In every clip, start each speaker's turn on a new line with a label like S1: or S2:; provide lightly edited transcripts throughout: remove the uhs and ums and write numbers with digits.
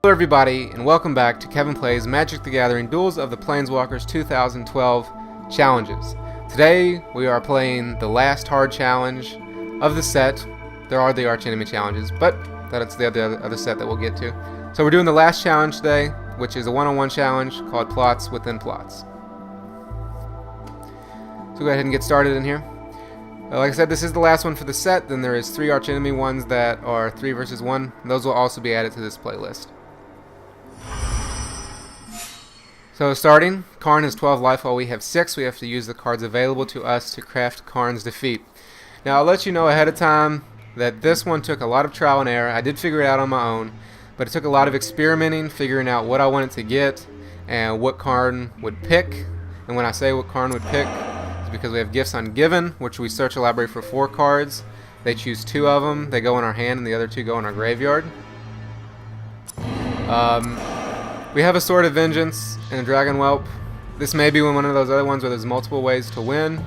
S1: Hello everybody, and welcome back to Kevin Plays Magic the Gathering Duels of the Planeswalkers 2012 Challenges. Today we are playing the last hard challenge of the set. There are the Archenemy challenges, but that's the other set that we'll get to. So we're doing the last challenge today, which is a one-on-one challenge called Plots Within Plots. So go ahead and get started in here. Like I said, this is the last one for the set. Then there is 3 Archenemy ones that are 3 versus 1. Those will also be added to this playlist. So starting, Karn has 12 life while we have 6. We have to use the cards available to us to craft Karn's defeat. Now I'll let you know ahead of time that this one took a lot of trial and error. I did figure it out on my own, but it took a lot of experimenting, figuring out what I wanted to get and what Karn would pick. And when I say what Karn would pick, it's because we have Gifts Ungiven, which we search a library for 4 cards. They choose 2 of them. They go in our hand and the other 2 go in our graveyard. We have a Sword of Vengeance and a Dragon Whelp. This may be one of those other ones where there's multiple ways to win.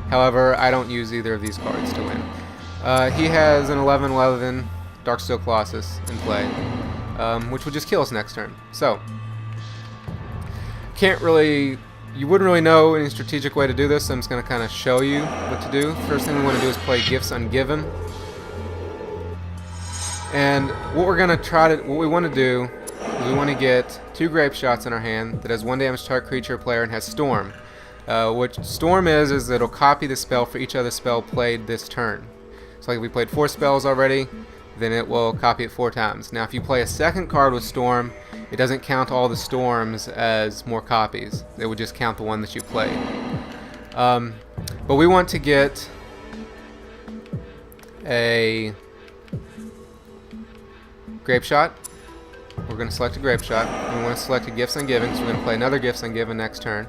S1: However, I don't use either of these cards to win. He has an 11/11 Darksteel Colossus in play, which would just kill us next turn. So, you wouldn't really know any strategic way to do this, so I'm just going to kind of show you what to do. First thing we want to do is play Gifts Ungiven. And what we want to do is we want to get 2 Grape Shots in our hand that has 1 damage to target creature or player and has Storm. What Storm is it'll copy the spell for each other spell played this turn. So like if we played 4 spells already, then it will copy it 4 times. Now if you play a second card with Storm, it doesn't count all the Storms as more copies. It would just count the one that you played. But we want to get a Grape Shot. We're going to select a Grape Shot, and we want to select a Gifts Ungiven, so we're going to play another Gifts Ungiven next turn.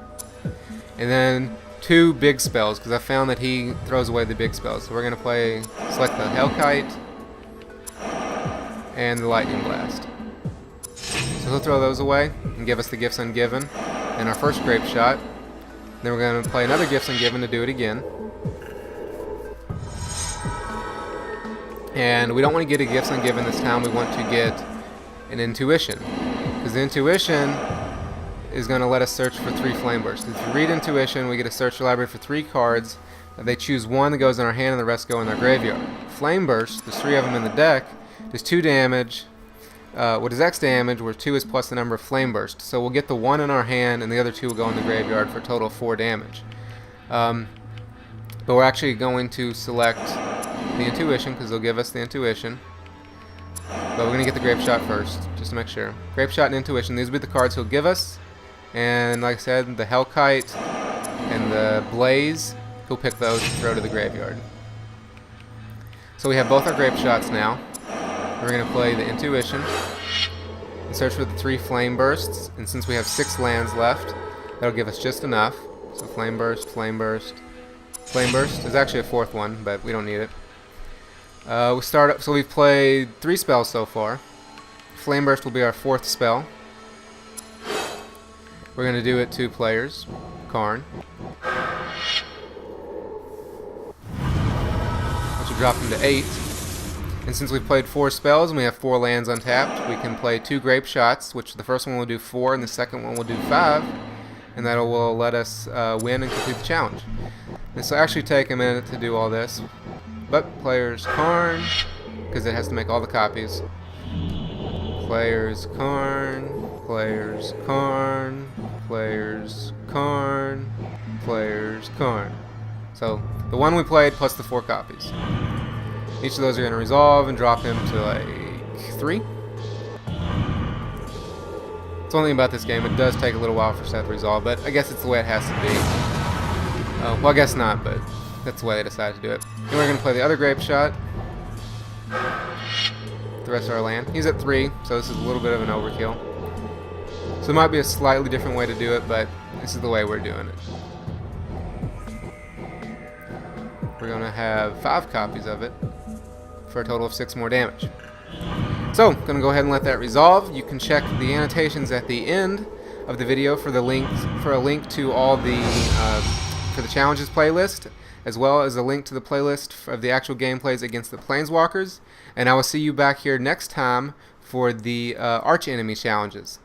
S1: And then 2 big spells, because I found that he throws away the big spells. So we're going to select the Hellkite and the Lightning Blast. So he'll throw those away and give us the Gifts Ungiven and our first Grape Shot. Then we're going to play another Gifts Ungiven to do it again. And we don't want to get a Gifts Ungiven this time, we want to get an Intuition, because the Intuition is going to let us search for 3 Flame Bursts. If you read Intuition, we get to search the library for 3 cards. They choose 1 that goes in our hand and the rest go in their graveyard. Flame Burst, there's 3 of them in the deck, does 2 damage. What is X damage, where 2 is plus the number of Flame Burst. So we'll get the 1 in our hand and the other 2 will go in the graveyard for a total of 4 damage. But we're actually going to select the Intuition because they'll give us the Intuition. But we're going to get the Grape Shot first, just to make sure. Grape Shot and Intuition, these will be the cards he'll give us. And like I said, the Hellkite and the Blaze, he'll pick those and throw to the graveyard. So we have both our Grape Shots now. We're going to play the Intuition and search for the 3 Flame Bursts. And since we have 6 lands left, that'll give us just enough. So Flame Burst, Flame Burst, Flame Burst. There's actually a 4th one, but we don't need it. So we've played 3 spells so far. Flame Burst will be our 4th spell. We're going to do it 2 players. Karn. Which will drop him to 8. And since we've played 4 spells and we have 4 lands untapped, we can play 2 Grape Shots, which the first one will do 4 and the second one will do 5. And that will let us win and complete the challenge. This will actually take a minute to do all this. But players Karn, because it has to make all the copies. Players Karn, players Karn, players Karn, players Karn. So the one we played plus the 4 copies. Each of those are going to resolve and drop him to like 3. It's one thing about this game, it does take a little while for Seth to resolve, but I guess it's the way it has to be. Well, I guess not, but that's the way they decided to do it. Then we're going to play the other Grape Shot. The rest of our land. He's at 3, so this is a little bit of an overkill. So it might be a slightly different way to do it, but this is the way we're doing it. We're going to have 5 copies of it for a total of 6 more damage. So, I'm going to go ahead and let that resolve. You can check the annotations at the end of the video for a link to all the for the challenges playlist, as well as a link to the playlist of the actual gameplays against the Planeswalkers. And I will see you back here next time for the arch enemy challenges.